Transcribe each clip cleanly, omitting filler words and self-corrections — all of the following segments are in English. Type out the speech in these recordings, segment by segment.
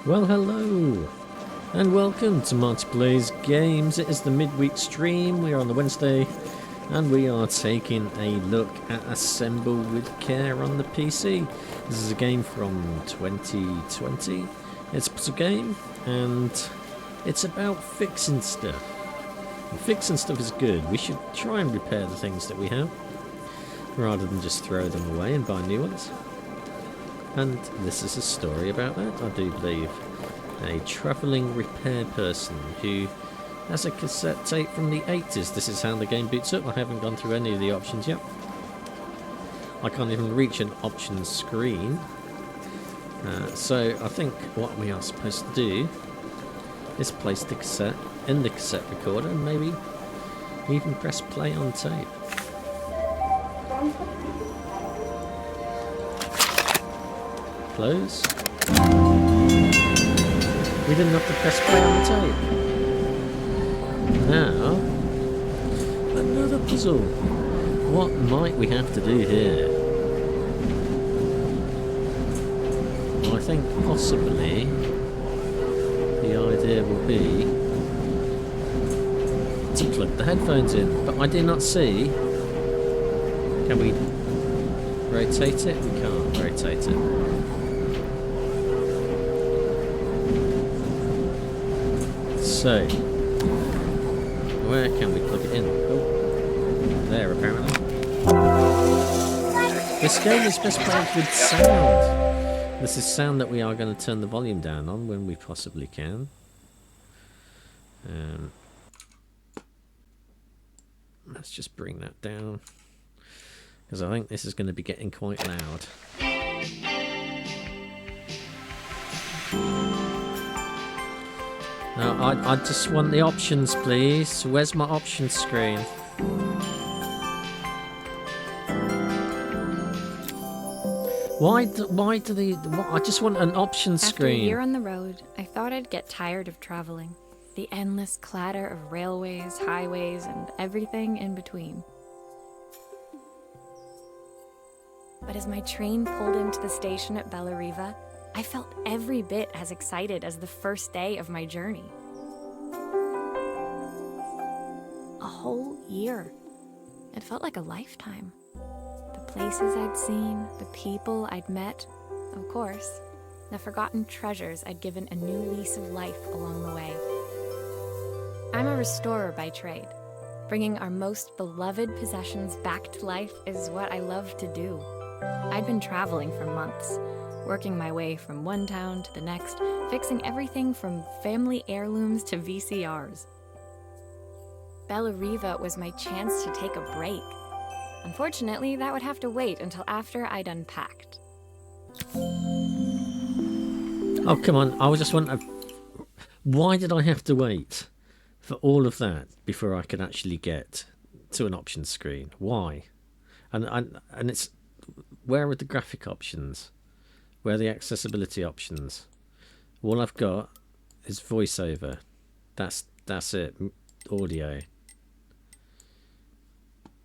Well, hello, and welcome to Multiplay's Games. It is the midweek stream. We are on the Wednesday, and we are taking a look at Assemble with Care on the PC. This is a game from 2020. It's a puzzle game, and it's about fixing stuff. And fixing stuff is good. We should try and repair the things that we have, rather than just throw them away and buy new ones. And this is a story about that, I do believe. A travelling repair person who has a cassette tape from the 80s. This is how the game boots up. I haven't gone through any of the options yet. I can't even reach an options screen. So I think what we are supposed to do is place the cassette in the cassette recorder and maybe even press play on tape. Close. We didn't have to press play on the tape. Now, another puzzle. What might we have to do here? Well, I think possibly the idea will be to plug the headphones in, but I do not see. Can we rotate it? We can't rotate it. So, where can we plug it in? Oh, there apparently. This game is best played with sound. This is sound that we are going to turn the volume down on when we possibly can. Let's just bring that down, because I think this is going to be getting quite loud. No, I just want the options, please. Where's my options screen? Why do the... I just want an options screen. After a year on the road, I thought I'd get tired of traveling. The endless clatter of railways, highways, and everything in between. But as my train pulled into the station at Bellariva, I felt every bit as excited as the first day of my journey. A whole year. It felt like a lifetime. The places I'd seen, the people I'd met, of course, the forgotten treasures I'd given a new lease of life along the way. I'm a restorer by trade. Bringing our most beloved possessions back to life is what I love to do. I'd been traveling for months, working my way from one town to the next, fixing everything from family heirlooms to VCRs. Bellariva was my chance to take a break. Unfortunately, that would have to wait until after I'd unpacked. Oh, come on. I was just wondering, why did I have to wait for all of that before I could actually get to an options screen? Why? And it's... Where are the graphic options? Where are the accessibility options? All I've got is voiceover. That's it. Audio.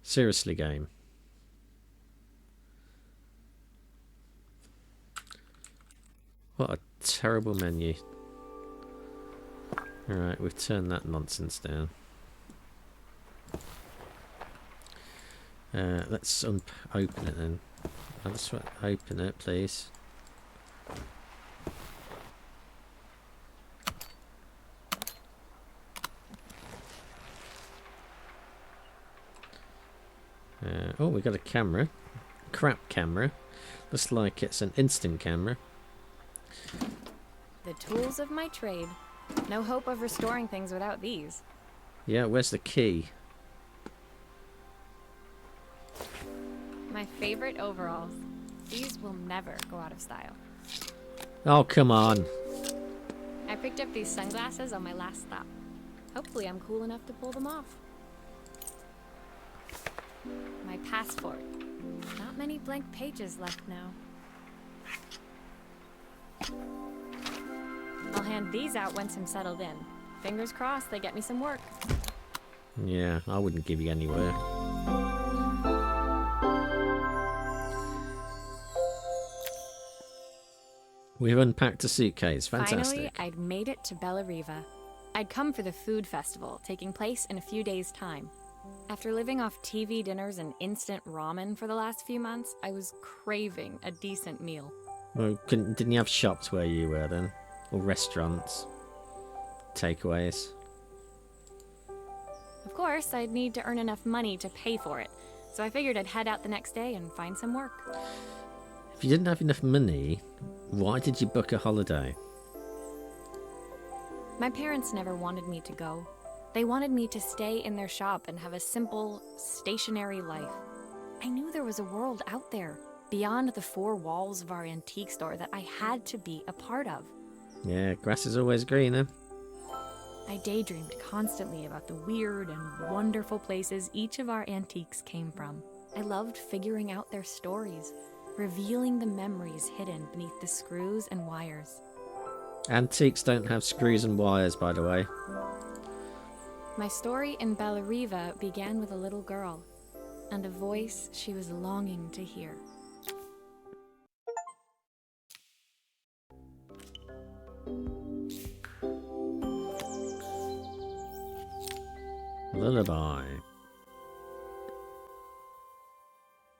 Seriously, game. What a terrible menu. Alright, we've turned that nonsense down. Let's open it then. I'll just open it, please. Oh, we got a camera. Crap camera. Looks like it's an instant camera. The tools of my trade. No hope of restoring things without these. Yeah, where's the key? My favorite overalls. These will never go out of style. Oh, come on. I picked up these sunglasses on my last stop. Hopefully I'm cool enough to pull them off. My passport. Not many blank pages left now. I'll hand these out once I'm settled in. Fingers crossed they get me some work. Yeah, I wouldn't give you any work. We've unpacked a suitcase. Fantastic. Finally, I'd made it to Bella Riva. I'd come for the food festival, taking place in a few days' time. After living off TV dinners and instant ramen for the last few months, I was craving a decent meal. Well, didn't you have shops where you were then? Or restaurants? Takeaways? Of course, I'd need to earn enough money to pay for it, so I figured I'd head out the next day and find some work. If you didn't have enough money, why did you book a holiday? My parents never wanted me to go. They wanted me to stay in their shop and have a simple, stationary life. I knew there was a world out there, beyond the four walls of our antique store, that I had to be a part of. Yeah, grass is always greener. I daydreamed constantly about the weird and wonderful places each of our antiques came from. I loved figuring out their stories, revealing the memories hidden beneath the screws and wires. Antiques don't have screws and wires, by the way. My story in Bella Riva began with a little girl, and a voice she was longing to hear. Lullaby.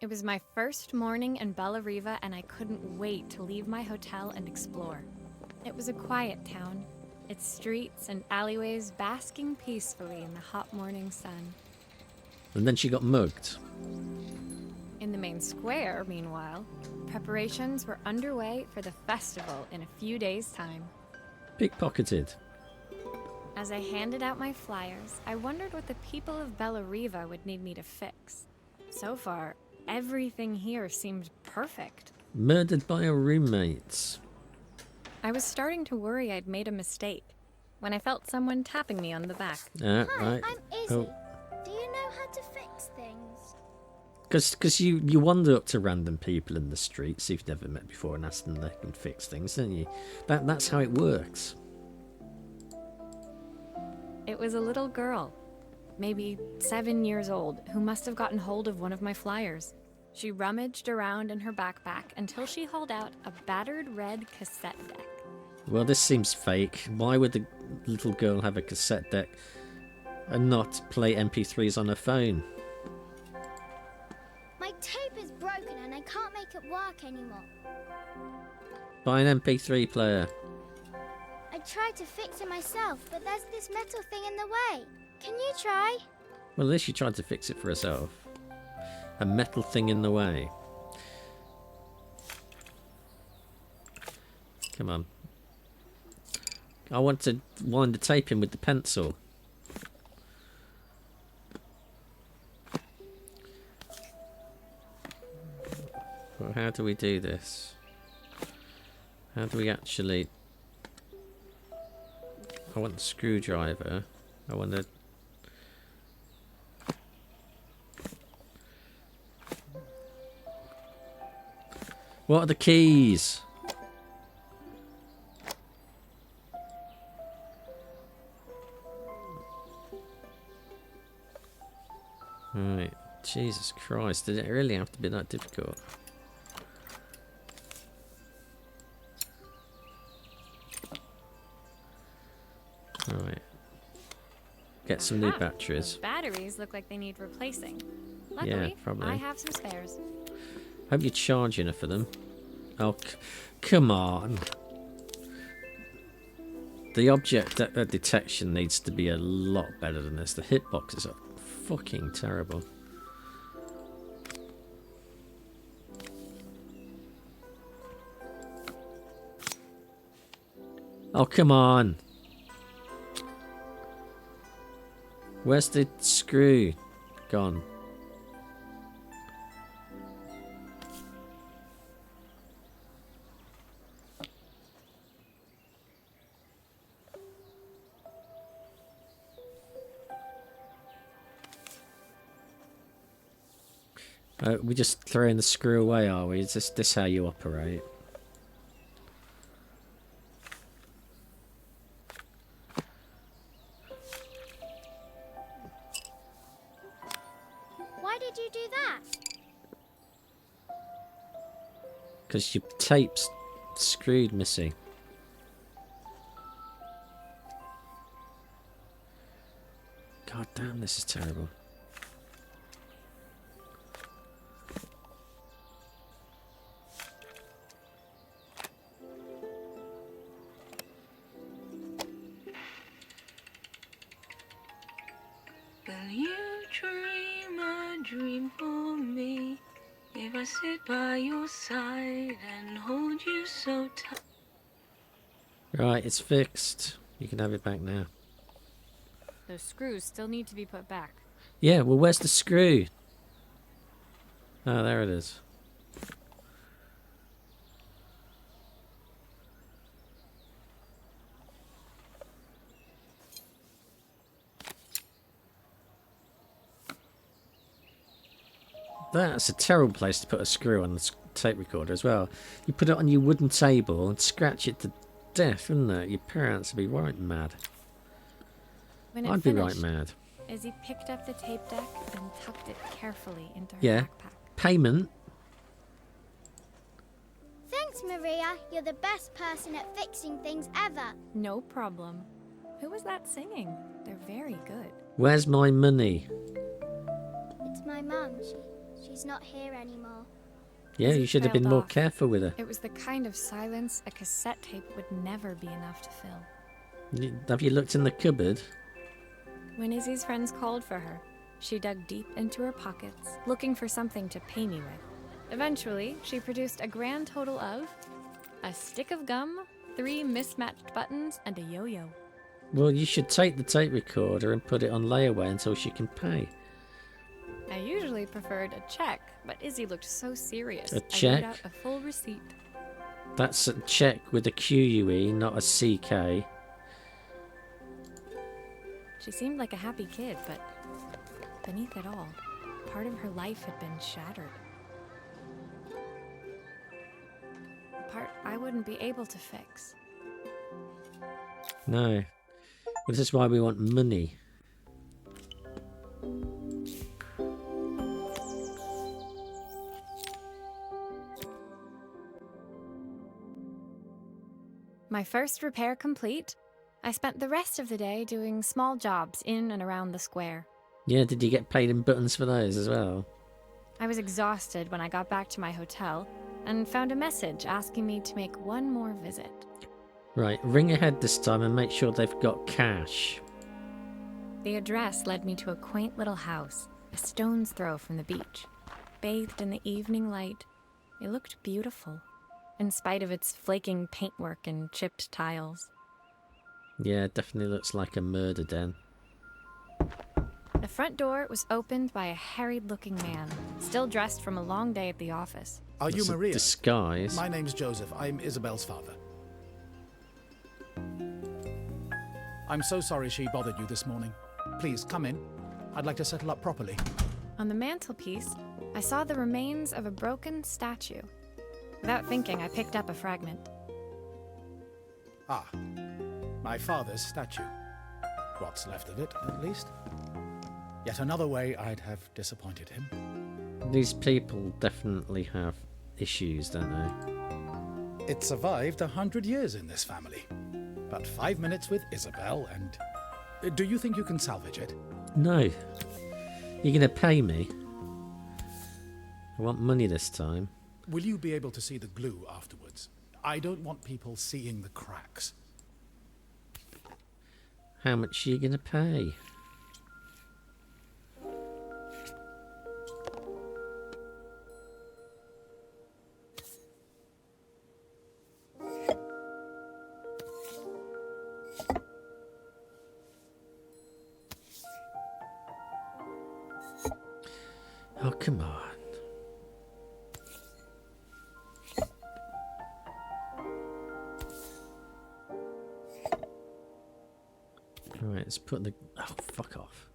It was my first morning in Bella Riva, and I couldn't wait to leave my hotel and explore. It was a quiet town, its streets and alleyways basking peacefully in the hot morning sun. And then she got mugged. In the main square, meanwhile, preparations were underway for the festival in a few days' time. Pickpocketed. As I handed out my flyers, I wondered what the people of Bella Riva would need me to fix. So far, everything here seemed perfect. Murdered by her roommates. I was starting to worry I'd made a mistake when I felt someone tapping me on the back. Hi, Right. I'm Izzy. Oh. Do you know how to fix things? Because you wander up to random people in the streets you've never met before and ask them if they can fix things, don't you? That's how it works. It was a little girl, maybe 7 years old, who must have gotten hold of one of my flyers. She rummaged around in her backpack until she hauled out a battered red cassette deck. Well, this seems fake. Why would the little girl have a cassette deck and not play MP3s on her phone? My tape is broken and I can't make it work anymore. Buy an MP3 player. I tried to fix it myself, but there's this metal thing in the way. Can you try? Well, at least she tried to fix it for herself. A metal thing in the way. Come on. I want to wind the tape in with the pencil. Well, how do we do this? How do we actually... I want the screwdriver. I want to... What are the keys? Right. Jesus Christ, did it really have to be that difficult? Alright. Get some new batteries. The batteries look like they need replacing. Yeah, Luckily, probably. I have some spares. Hope you charge enough for them. Oh, come on. The object detection needs to be a lot better than this. The hitboxes are fucking terrible. Oh, come on. Where's the screw gone? We just throwing the screw away, are we? Is this how you operate? Why did you do that? Because your tape's screwed, Missy. God damn, this is terrible. Will you dream a dream for me? If I sit by your side and hold you so tight. Right, it's fixed. You can have it back now. Those screws still need to be put back. Yeah, well, where's the screw? Oh, there it is. That's a terrible place to put a screw on the tape recorder as well. You put it on your wooden table and scratch it to death, wouldn't it? Your parents would be right mad. When it I'd be right finished, mad. Izzy picked up the tape deck and tucked it carefully into her Yeah. backpack. Payment. Thanks, Maria. You're the best person at fixing things ever. No problem. Who was that singing? They're very good. Where's my money? It's my mum. She's not here anymore. Yeah, Izzy you should have been trailed more off. careful with her. It was the kind of silence a cassette tape would never be enough to fill. Have you looked in the cupboard? When Izzy's friends called for her, she dug deep into her pockets, looking for something to pay me with. Eventually, she produced a grand total of a stick of gum, 3 mismatched buttons, and a yo-yo. Well, you should take the tape recorder and put it on layaway until she can pay. I usually preferred a check, but Izzy looked so serious. A I check? wrote out a full receipt. That's a check with a QUE, not a CK. She seemed like a happy kid, but beneath it all, part of her life had been shattered. A part I wouldn't be able to fix. No. This is why we want money. My first repair complete, I spent the rest of the day doing small jobs in and around the square. Yeah, did you get paid in buttons for those as well? I was exhausted when I got back to my hotel and found a message asking me to make one more visit. Right, ring ahead this time and make sure they've got cash. The address led me to a quaint little house, a stone's throw from the beach. Bathed in the evening light, it looked beautiful, in spite of its flaking paintwork and chipped tiles. Yeah, it definitely looks like a murder den. The front door was opened by a harried-looking man, still dressed from a long day at the office. Are you That's a Maria? disguise. My name's Joseph. I'm Isabel's father. I'm so sorry she bothered you this morning. Please, come in. I'd like to settle up properly. On the mantelpiece, I saw the remains of a broken statue. Without thinking, I picked up a fragment. Ah, my father's statue. What's left of it, at least. Yet another way I'd have disappointed him. These people definitely have issues, don't they? It survived 100 years in this family. But 5 minutes with Isabel and... Do you think you can salvage it? No. You're going to pay me? I want money this time. Will you be able to see the glue afterwards? I don't want people seeing the cracks. How much are you going to pay? Oh, come on. Right, let's put the... Oh, fuck off.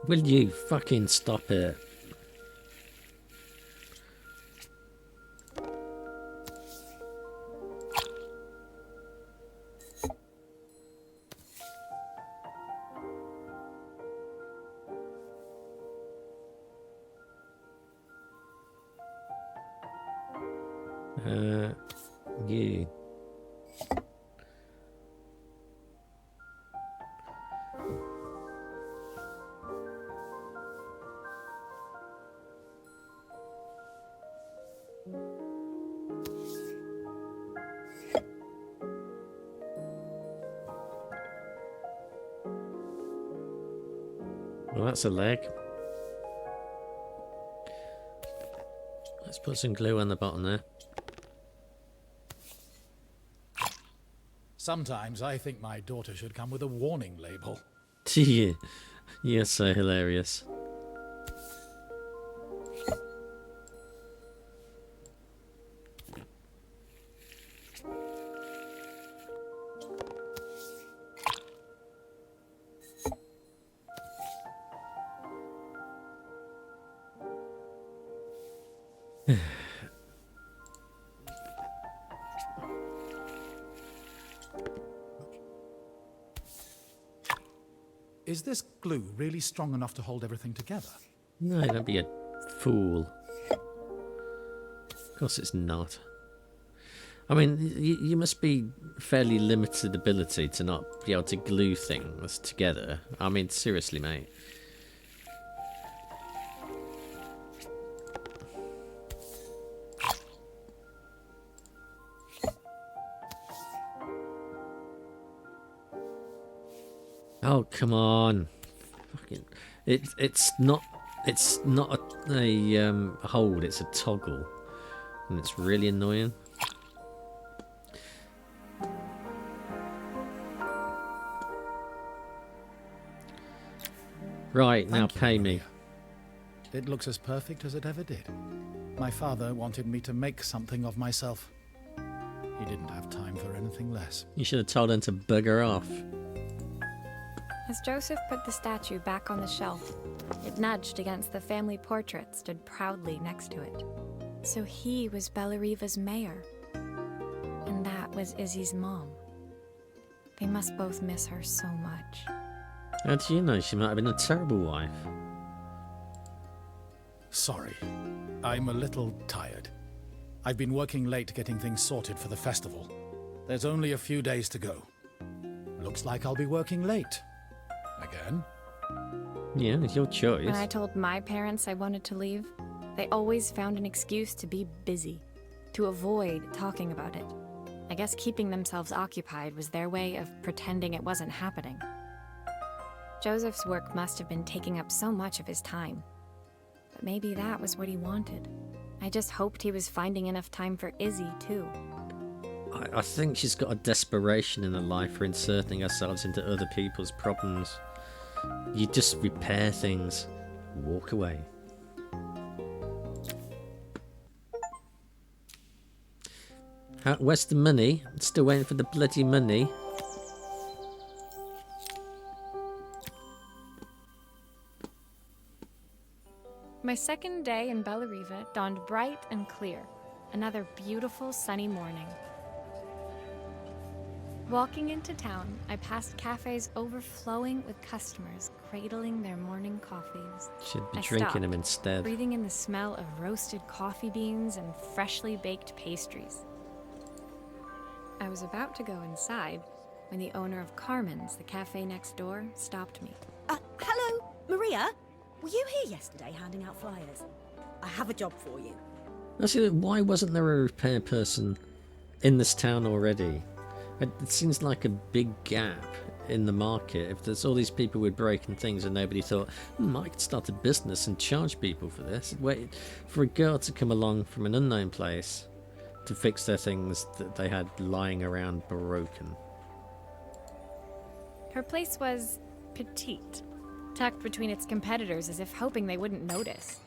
Will you fucking stop it? You. Well, that's a leg. Let's put some glue on the bottom there. Sometimes I think my daughter should come with a warning label. Yeah, you're so hilarious. Is this glue really strong enough to hold everything together? No, don't be a fool. Of course it's not. I mean, you must be fairly limited ability to not be able to glue things together. I mean, seriously, mate. Oh, come on. Fucking, it's not a hold, it's a toggle. And it's really annoying. Right, now pay me. It looks as perfect as it ever did. My father wanted me to make something of myself. He didn't have time for anything less. You should have told him to bugger off. As Joseph put the statue back on the shelf, it nudged against the family portrait stood proudly next to it. So he was Bellariva's mayor. And that was Izzy's mom. They must both miss her so much. How do you know? She might have been a terrible wife. Sorry, I'm a little tired. I've been working late getting things sorted for the festival. There's only a few days to go. Looks like I'll be working late. Again? Yeah, it's your choice. When I told my parents I wanted to leave, they always found an excuse to be busy, to avoid talking about it. I guess keeping themselves occupied was their way of pretending it wasn't happening. Joseph's work must have been taking up so much of his time. But maybe that was what he wanted. I just hoped he was finding enough time for Izzy, too. I think she's got a desperation in her life for inserting herself into other people's problems. You just repair things, walk away. Where's the money? Still waiting for the bloody money. My second day in Bellariva dawned bright and clear. Another beautiful sunny morning. Walking into town, I passed cafes overflowing with customers cradling their morning coffees. Should be I drinking stopped, them instead. breathing in the smell of roasted coffee beans and freshly baked pastries. I was about to go inside when the owner of Carmen's, the cafe next door, stopped me. Hello, Maria? Were you here yesterday handing out flyers? I have a job for you. Actually, why wasn't there a repair person in this town already? It seems like a big gap in the market. If there's all these people with broken things and nobody thought, I could start a business and charge people for this. Wait for a girl to come along from an unknown place to fix their things that they had lying around broken. Her place was petite, tucked between its competitors as if hoping they wouldn't notice.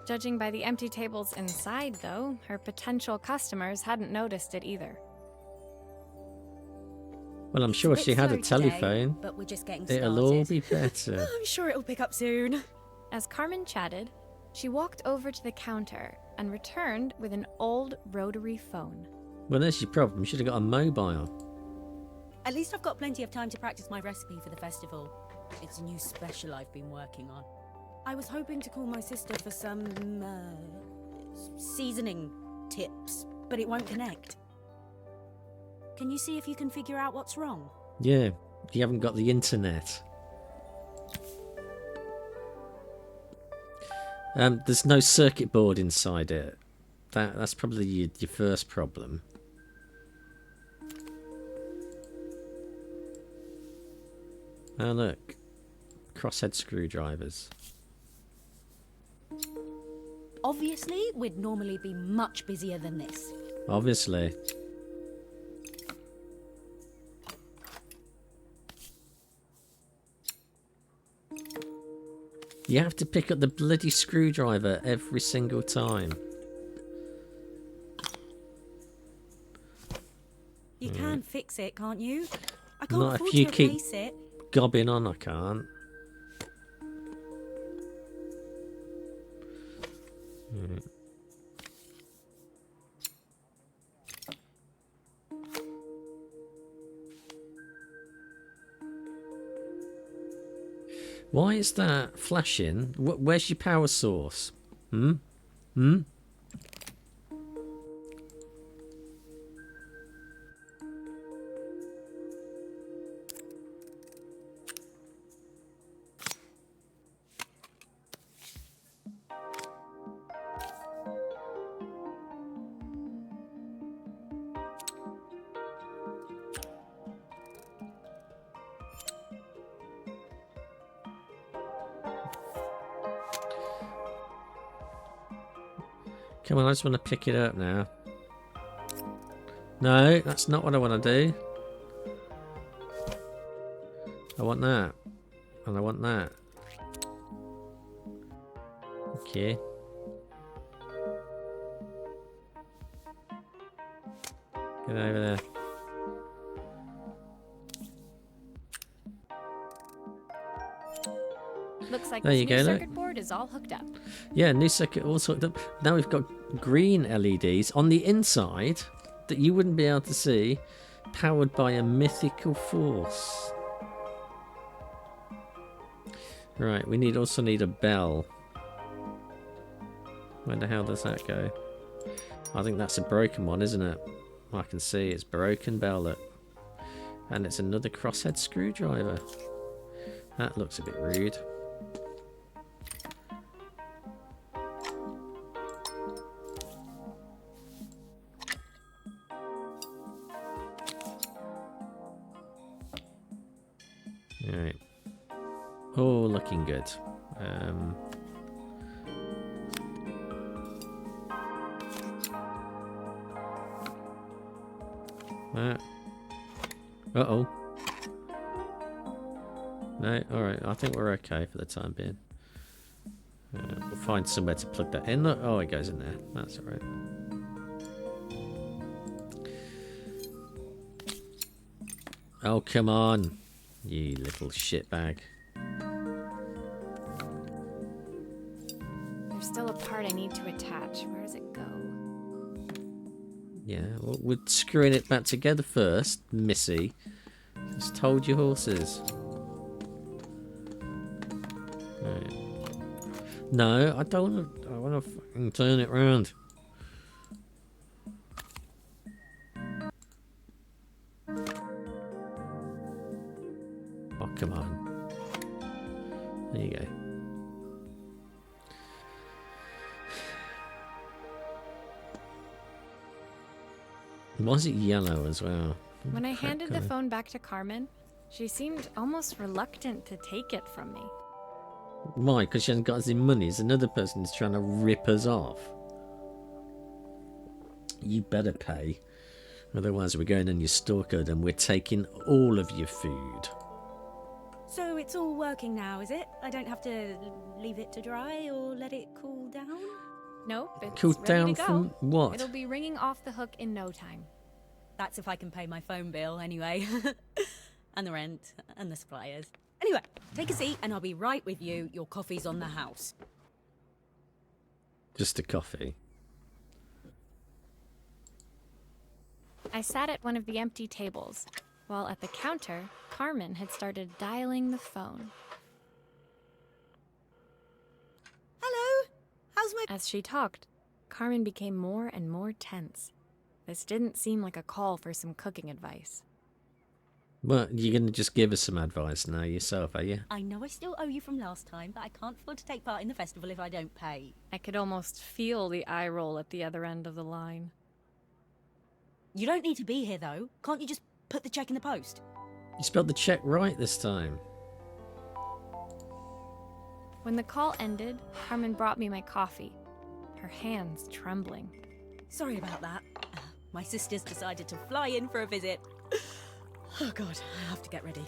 Judging by the empty tables inside, though, her potential customers hadn't noticed it either. Well, I'm sure if she had a telephone, but we're just getting started. it'll all be better. I'm sure it'll pick up soon. As Carmen chatted, she walked over to the counter and returned with an old rotary phone. Well, there's your problem. You should have got a mobile. At least I've got plenty of time to practice my recipe for the festival. It's a new special I've been working on. I was hoping to call my sister for some, seasoning tips, but it won't connect. Can you see if you can figure out what's wrong? Yeah, you haven't got the internet. There's no circuit board inside it. That's probably your first problem. Oh look, crosshead screwdrivers. Obviously, we'd normally be much busier than this. Obviously. You have to pick up the bloody screwdriver every single time. You can fix it, can't you? I can't Not afford if you to keep replace it. gobbing on, I can't. Right. Why is that flashing? Where's your power source? Hmm? Hmm? Come on, I just want to pick it up now. No, that's not what I want to do. I want that. And I want that. Okay. Get over there. Looks like There this you new go, circuit look. board is all hooked up. Yeah, new circuit all sorted up. Now we've got green LEDs on the inside that you wouldn't be able to see, powered by a mythical force. Right, we also need a bell. Where the hell does that go? I think that's a broken one, isn't it? I can see it's broken bell, look. And it's another crosshead screwdriver. That looks a bit rude. Alright. Oh, looking good. Uh-oh. No, alright. I think we're okay for the time being. We'll find somewhere to plug that in. Look, oh, it goes in there. That's alright. Oh, come on. You little shitbag. There's still a part I need to attach. Where does it go? Yeah, well, we're screwing it back together first, Missy. Just told you horses. Right. No, I don't want to. I want to fucking turn it round. Oh, come on. There you go. Why is it yellow as well? When I Crap handed the colour. phone back to Carmen, she seemed almost reluctant to take it from me. Why? Because she hasn't got any money. There's another person who's trying to rip us off. You better pay. Otherwise we're going on your stalker and we're taking all of your food. So it's all working now, is it? I don't have to leave it to dry or let it cool down? Nope, it's Cool ready down to go. from what? It'll be ringing off the hook in no time. That's if I can pay my phone bill anyway. And the rent and the suppliers. Anyway, take a seat and I'll be right with you. Your coffee's on the house. Just a coffee. I sat at one of the empty tables, while at the counter, Carmen had started dialing the phone. Hello? How's my... As she talked, Carmen became more and more tense. This didn't seem like a call for some cooking advice. Well, you're going to just give us some advice now yourself, are you? I know I still owe you from last time, but I can't afford to take part in the festival if I don't pay. I could almost feel the eye roll at the other end of the line. You don't need to be here, though. Can't you just put the check in the post? You spelled the check right this time. When the call ended, Carmen brought me my coffee, her hands trembling. Sorry about that. My sister's decided to fly in for a visit. Oh god, I have to get ready.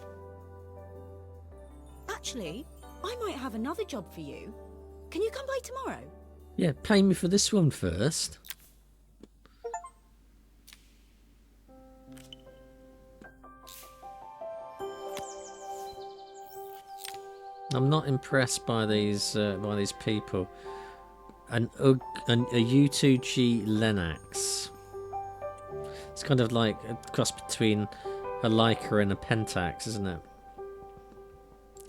Actually, I might have another job for you. Can you come by tomorrow? Yeah, pay me for this one first. I'm not impressed by these people. A U2G Lennox. It's kind of like a cross between a Leica and a Pentax, isn't it?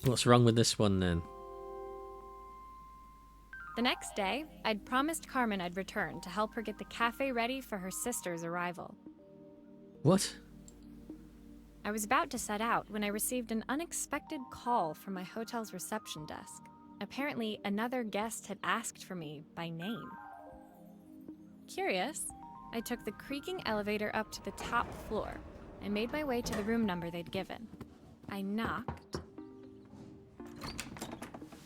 What's wrong with this one then? The next day, I'd promised Carmen I'd return to help her get the cafe ready for her sister's arrival. What? I was about to set out when I received an unexpected call from my hotel's reception desk. Apparently, another guest had asked for me by name. Curious, I took the creaking elevator up to the top floor and made my way to the room number they'd given. I knocked.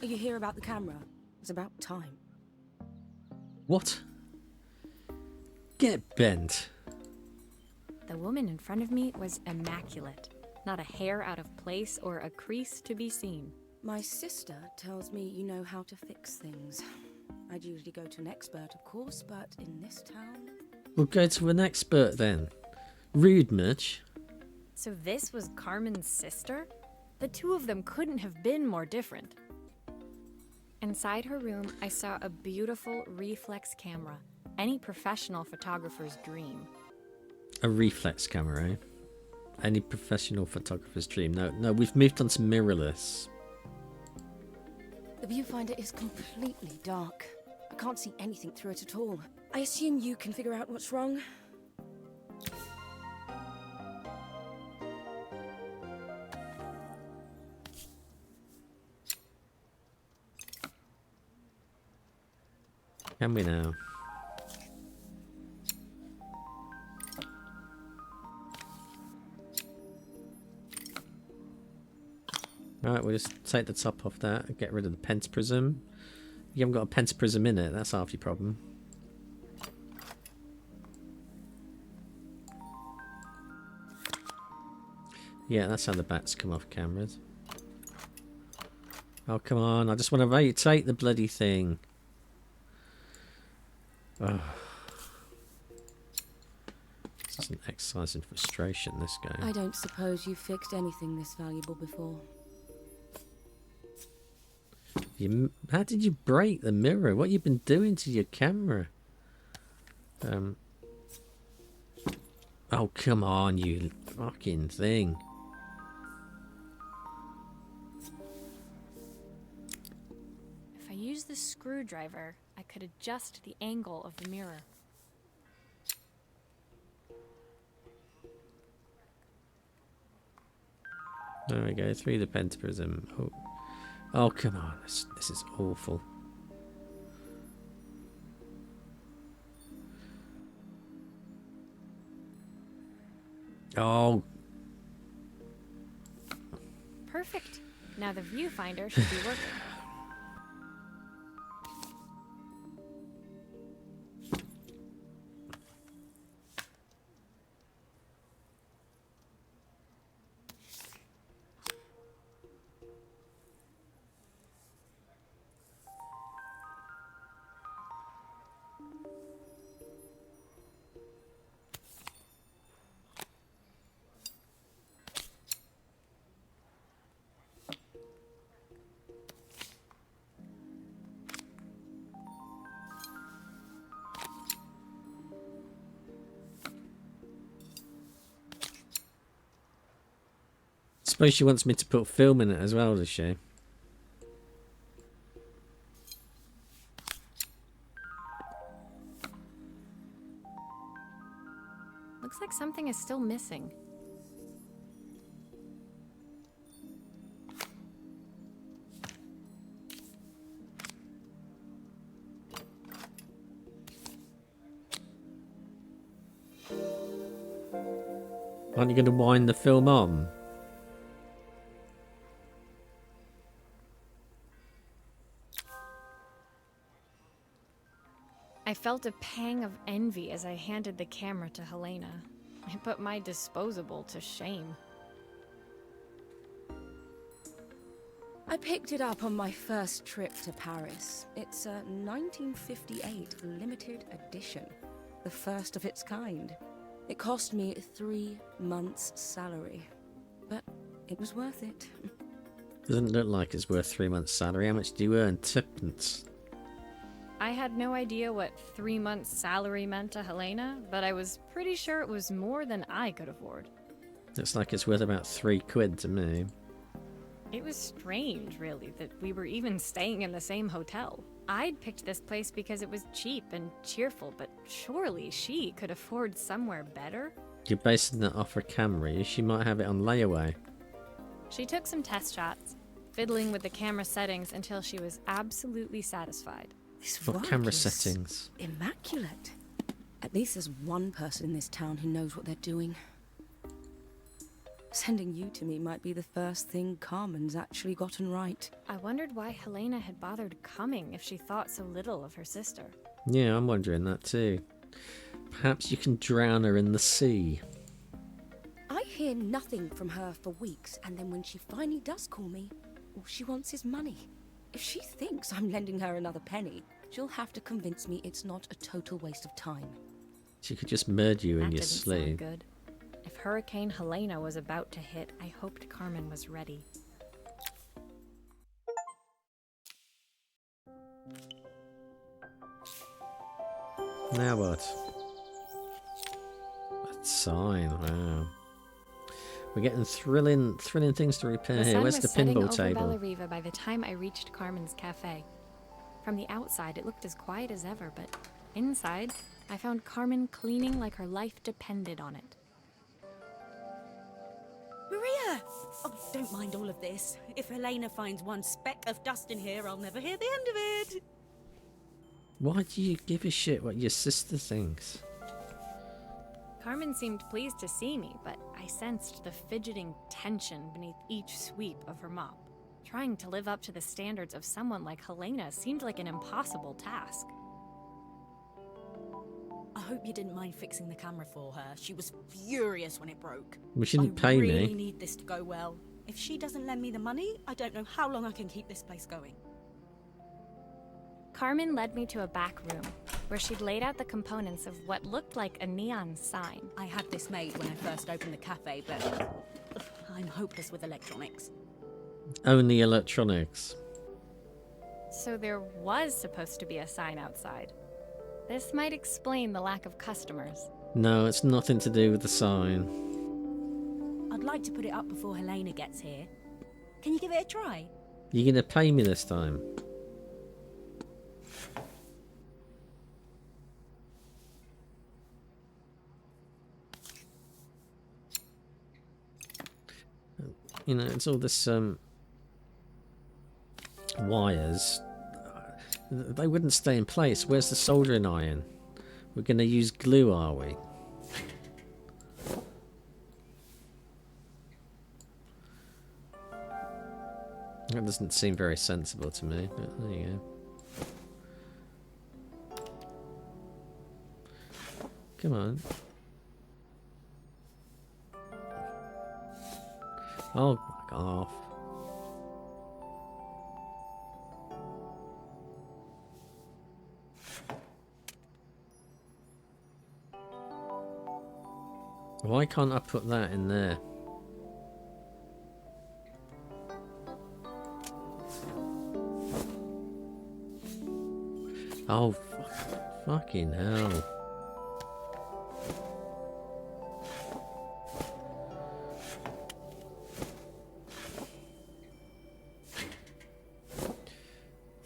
Are you here about the camera? It's about time. What? Get bent. The woman in front of me was immaculate. Not a hair out of place or a crease to be seen. My sister tells me you know how to fix things. I'd usually go to an expert, of course, but in this town... We'll go to an expert then. Rude much. So this was Carmen's sister? The two of them couldn't have been more different. Inside her room, I saw a beautiful reflex camera. Any professional photographer's dream. A reflex camera, eh? Any professional photographer's dream. No, we've moved on to mirrorless. The viewfinder is completely dark. I can't see anything through it at all. I assume you can figure out what's wrong. Can we now? Right, we'll just take the top off that and get rid of the pentaprism. You haven't got a pentaprism in it, that's half your problem. Yeah, that's how the bats come off cameras. Oh, come on, I just want to rotate the bloody thing. Oh. This is an exercise in frustration, this game. I don't suppose you've fixed anything this valuable before. How did you break the mirror? What have you been doing to your camera? Oh, come on, you fucking thing. If I use the screwdriver, I could adjust the angle of the mirror. There we go, through the pentaprism. Oh, come on, this is awful. Oh. Perfect. Now the viewfinder should be working. Suppose she wants me to put film in it as well, does she? Looks like something is still missing. Aren't you going to wind the film on? I felt a pang of envy as I handed the camera to Helena. I put my disposable to shame. I picked it up on my first trip to Paris. It's a 1958 limited edition, the first of its kind. It cost me 3 months' salary, but it was worth it. Doesn't look like it's worth 3 months' salary. How much do you earn? Tippence. I had no idea what 3 months' salary meant to Helena, but I was pretty sure it was more than I could afford. Looks like it's worth about £3 to me. It was strange, really, that we were even staying in the same hotel. I'd picked this place because it was cheap and cheerful, but surely she could afford somewhere better? You're basing that off her camera. She might have it on layaway. She took some test shots, fiddling with the camera settings until she was absolutely satisfied. This What work camera is settings? immaculate. At least there's one person in this town who knows what they're doing. Sending you to me might be the first thing Carmen's actually gotten right. I wondered why Helena had bothered coming if she thought so little of her sister. Yeah, I'm wondering that too. Perhaps you can drown her in the sea. I hear nothing from her for weeks, and then when she finally does call me, all she wants is money. If she thinks I'm lending her another penny, she'll have to convince me it's not a total waste of time. She could just murder you in That your didn't sleep. sound good. If Hurricane Helena was about to hit, I hoped Carmen was ready. Now what? A sign, wow. We're getting thrilling things to repair The here. sun Where's was the setting pinball over table? Bellariva by the time I reached Carmen's cafe. From the outside, it looked as quiet as ever, but inside, I found Carmen cleaning like her life depended on it. Maria! Oh, don't mind all of this. If Helena finds one speck of dust in here, I'll never hear the end of it. Why do you give a shit what your sister thinks? Carmen seemed pleased to see me, but I sensed the fidgeting tension beneath each sweep of her mop. Trying to live up to the standards of someone like Helena seemed like an impossible task. I hope you didn't mind fixing the camera for her. She was furious when it broke. Well, she didn't pay I me. really need this to go well. If she doesn't lend me the money, I don't know how long I can keep this place going. Carmen led me to a back room, where she'd laid out the components of what looked like a neon sign. I had this made when I first opened the cafe, but I'm hopeless with electronics. Only electronics. So there was supposed to be a sign outside. This might explain the lack of customers. No, it's nothing to do with the sign. I'd like to put it up before Helena gets here. Can you give it a try? You're gonna pay me this time. You know, it's all this wires. They wouldn't stay in place. Where's the soldering iron? We're gonna use glue, are we? That doesn't seem very sensible to me, but there you go. Come on. Oh, fuck off. Why can't I put that in there? Oh, fucking hell.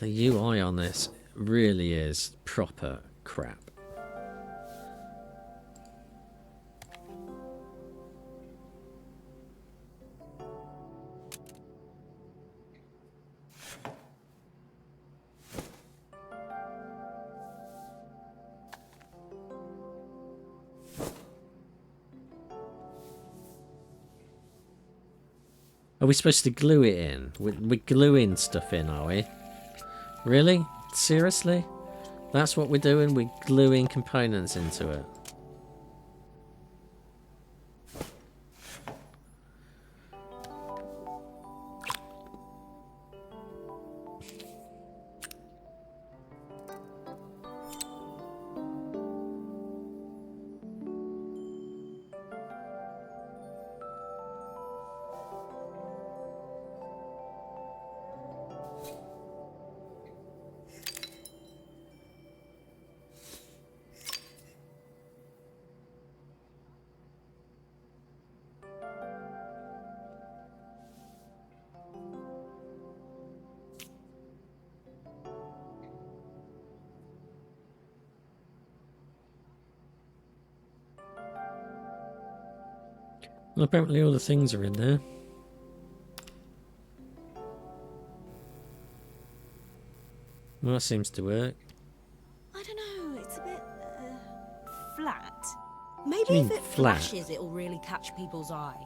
The UI on this really is proper crap. Are we supposed to glue it in? We're gluing stuff in, are we? Really? Seriously? That's what we're doing? We're gluing components into it. Well, apparently all the things are in there. Well, that seems to work. I don't know, it's a bit flat. Maybe Do you if mean it flat? flashes, it'll really catch people's eye.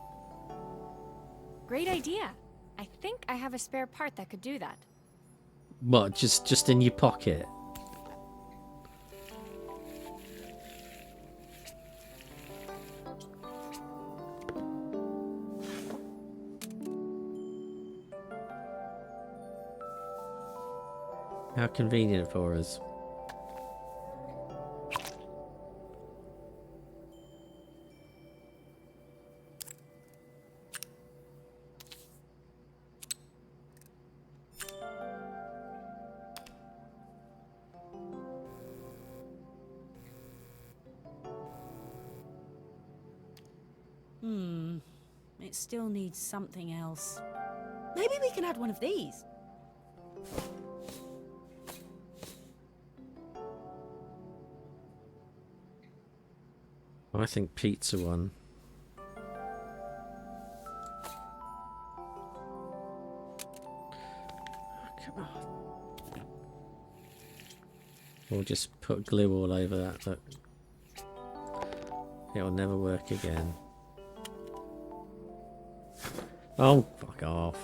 Great idea. I think I have a spare part that could do that. What, just in your pocket? How convenient for us. It still needs something else. Maybe we can add one of these. I think pizza one. Come on. Or just put glue all over that, but it'll never work again. Oh, fuck off.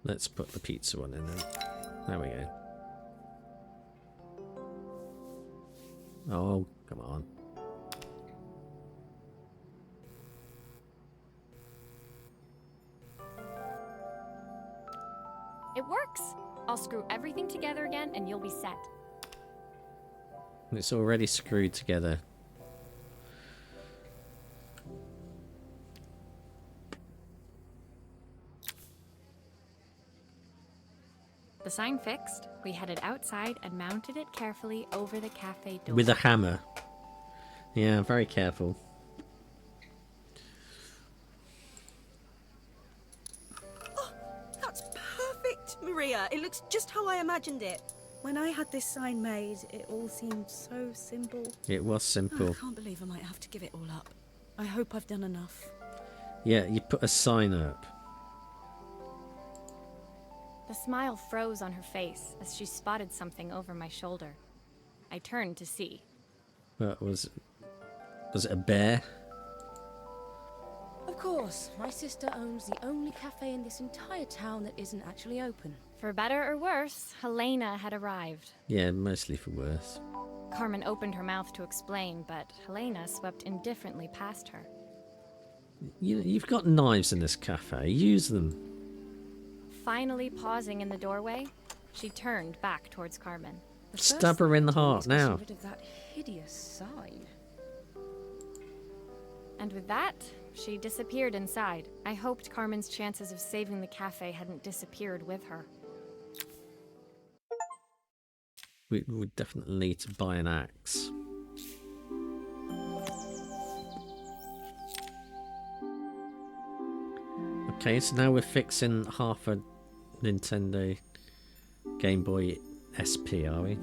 Let's put the pizza one in then. There we go. Oh, come on. It works. I'll screw everything together again and you'll be set. It's already screwed together. The sign fixed, we headed outside and mounted it carefully over the cafe door. With a hammer. Yeah, very careful. Oh, that's perfect, Maria. It looks just how I imagined it. When I had this sign made, it all seemed so simple. It was simple. I can't believe I might have to give it all up. I hope I've done enough. Yeah, you put a sign up. The smile froze on her face as she spotted something over my shoulder. I turned to see. What was it a bear? Of course, my sister owns the only cafe in this entire town that isn't actually open. For better or worse, Helena had arrived. Yeah, mostly for worse. Carmen opened her mouth to explain, but Helena swept indifferently past her. You've got knives in this cafe. Use them. Finally pausing in the doorway, she turned back towards Carmen. The first Stab her in the thing heart was to get now. rid of that hideous sign. And with that, she disappeared inside. I hoped Carmen's chances of saving the cafe hadn't disappeared with her. We definitely need to buy an axe. Okay, so now we're fixing half a Nintendo Game Boy SP, are we?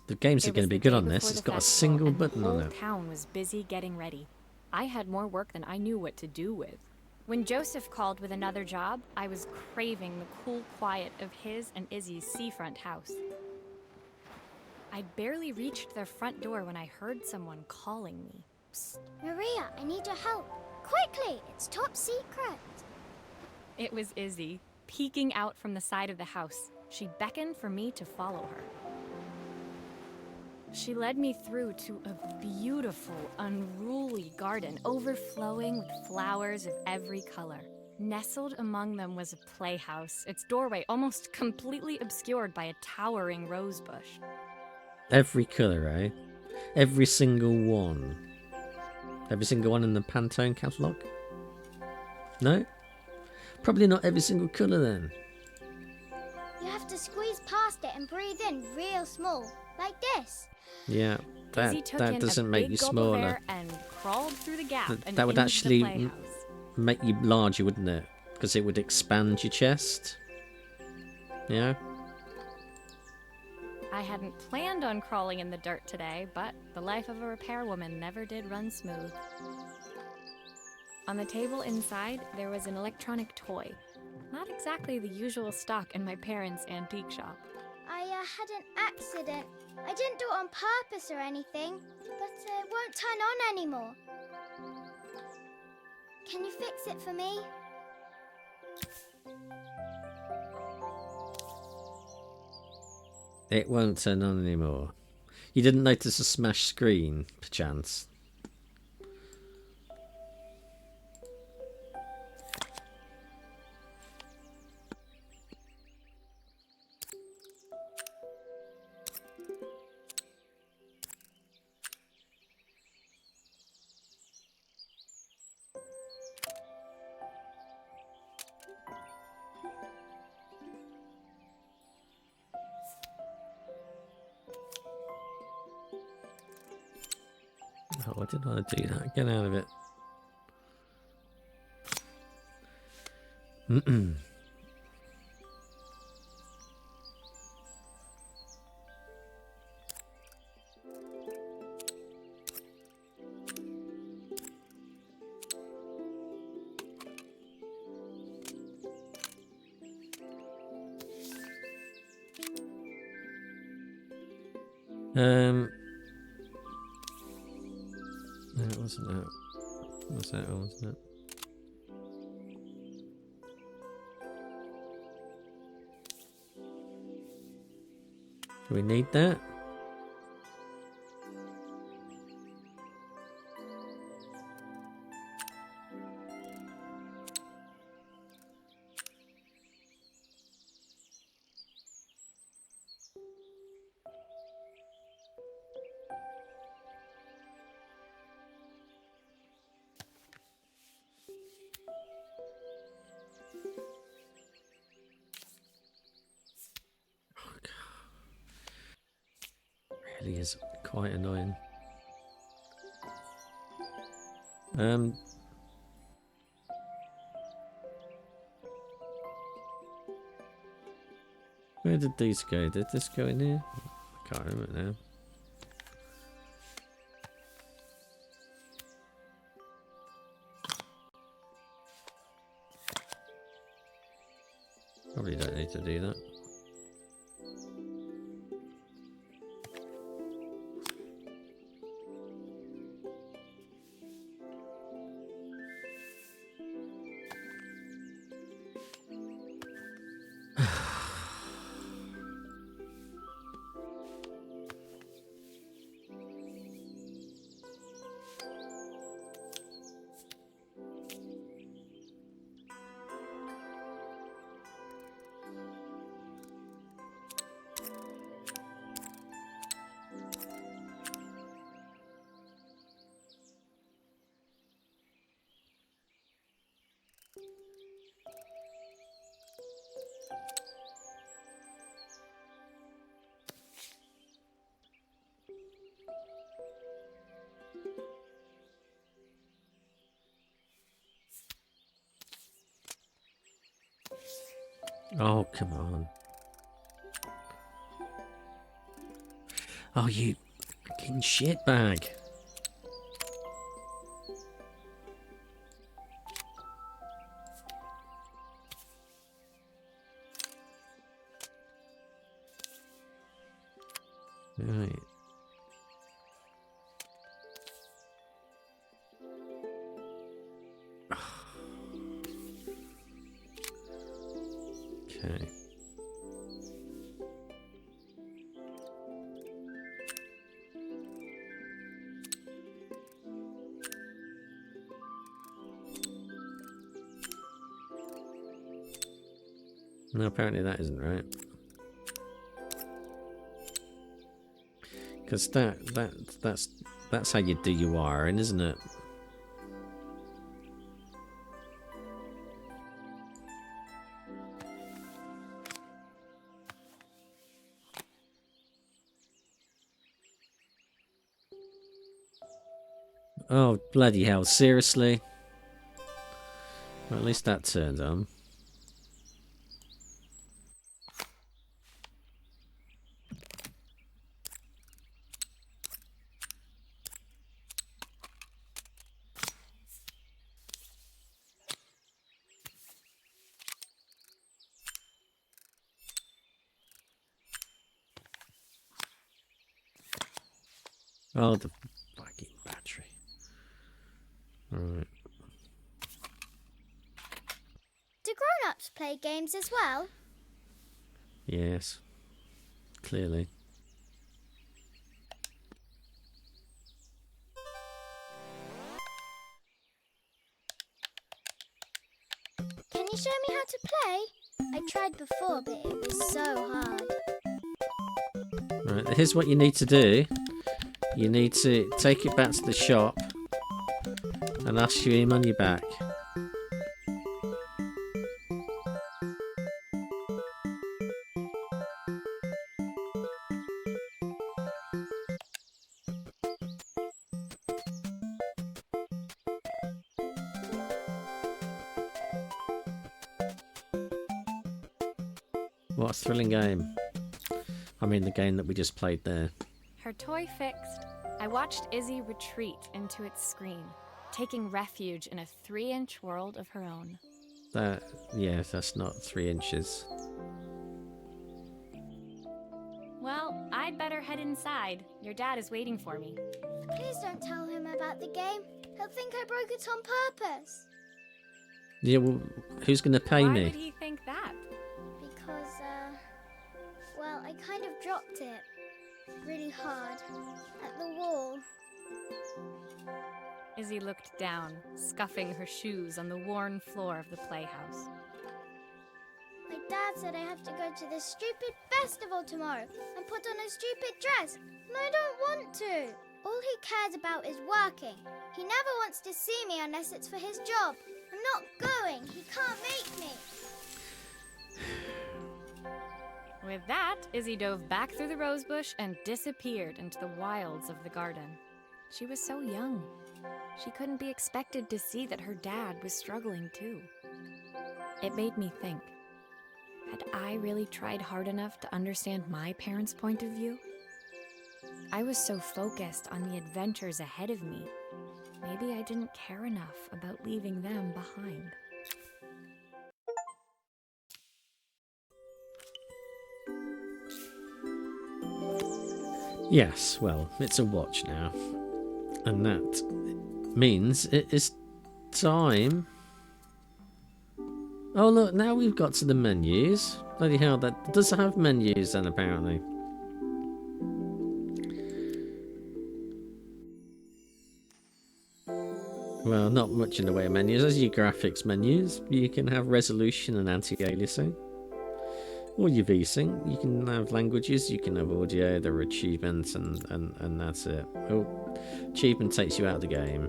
The games are going to be good on this. It's got a single button on it. The whole town was busy getting ready. I had more work than I knew what to do with. When Joseph called with another job, I was craving the cool quiet of his and Izzy's seafront house. I'd barely reached their front door when I heard someone calling me. Psst, Maria, I need your help. Quickly, it's top secret. It was Izzy, peeking out from the side of the house. She beckoned for me to follow her. She led me through to a beautiful, unruly garden overflowing with flowers of every color. Nestled among them was a playhouse, its doorway almost completely obscured by a towering rose bush. Every colour, eh? Every single one. Every single one in the Pantone catalogue? No? Probably not every single colour then. You have to squeeze past it and breathe in real small, like this. Yeah, that doesn't make you smaller. And crawled through the gap and that would into actually the playhouse. make you larger, wouldn't it? Because it would expand your chest. Yeah. I hadn't planned on crawling in the dirt today, but the life of a repairwoman never did run smooth. On the table inside, there was an electronic toy. Not exactly the usual stock in my parents' antique shop. I had an accident. I didn't do it on purpose or anything, but it won't turn on anymore. Can you fix it for me? It won't turn on anymore. You didn't notice a smashed screen, perchance? Oh, I didn't want to do that. Get out of it. No, it wasn't that. Was that or wasn't it? Do we need that? Really is quite annoying. Where did these go? Did this go in here? I can't remember now. Probably don't need to do that. Oh, come on. Oh, you fucking shitbag. Right. Okay. No, apparently that isn't right. Because that's how you do your wiring, isn't it? Oh, bloody hell, seriously? Well, at least that turned on. Oh, the fucking battery. Alright. Do grown-ups play games as well? Yes. Clearly. Can you show me how to play? I tried before, but it was so hard. Right, here's what you need to do. You need to take it back to the shop and ask you him on your back. What a thrilling game. I mean, the game that we just played there. Her toy fixed, I watched Izzy retreat into its screen, taking refuge in a 3-inch world of her own. Yeah, that's not 3 inches. Well, I'd better head inside. Your dad is waiting for me. Please don't tell him about the game. He'll think I broke it on purpose. Yeah, well, who's going to pay Why me? would he think that? Because, well, I kind of dropped it really hard at the wall. Izzy looked down, scuffing her shoes on the worn floor of the playhouse. My dad said I have to go to this stupid festival tomorrow and put on a stupid dress, and I don't want to. All he cares about is working. He never wants to see me unless it's for his job. I'm not going. He can't make me. With that, Izzy dove back through the rosebush and disappeared into the wilds of the garden. She was so young. She couldn't be expected to see that her dad was struggling too. It made me think, had I really tried hard enough to understand my parents' point of view? I was so focused on the adventures ahead of me. Maybe I didn't care enough about leaving them behind. Yes, well, it's a watch now. And that means it is time. Oh, look, now we've got to the menus. Bloody hell, that does have menus then, apparently. Well, not much in the way of menus. As your graphics menus, you can have resolution and anti-aliasing. Or your VSync. You can have languages, you can have audio, there are achievements, and that's it. Oh, achievement takes you out of the game.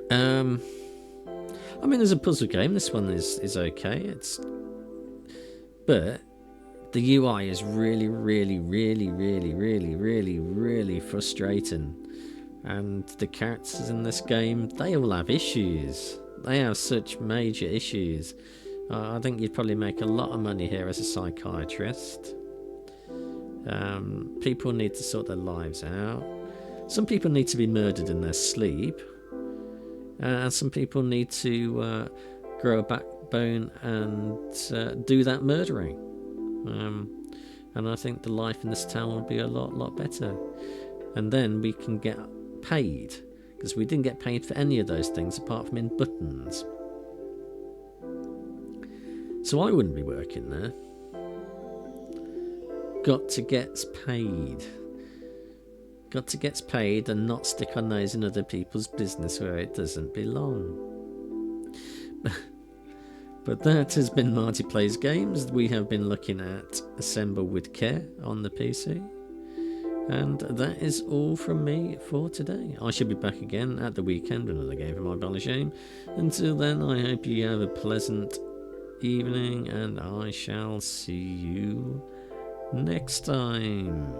I mean, there's a puzzle game. This one is okay. But the UI is really frustrating. And the characters in this game, they all have issues. They have such major issues. I think you'd probably make a lot of money here as a psychiatrist. People need to sort their lives out. Some people need to be murdered in their sleep. And some people need to grow a backbone and do that murdering. And I think the life in this town would be a lot better. And then we can get paid, because we didn't get paid for any of those things apart from in buttons. So I wouldn't be working there. Got to get paid. Got to get paid and not stick our nose in other people's business where it doesn't belong. But that has been Marty Plays Games. We have been looking at Assemble with Care on the PC. And that is all from me for today. I shall be back again at the weekend with another game for my Bally Shame. Until then, I hope you have a pleasant evening, and I shall see you next time.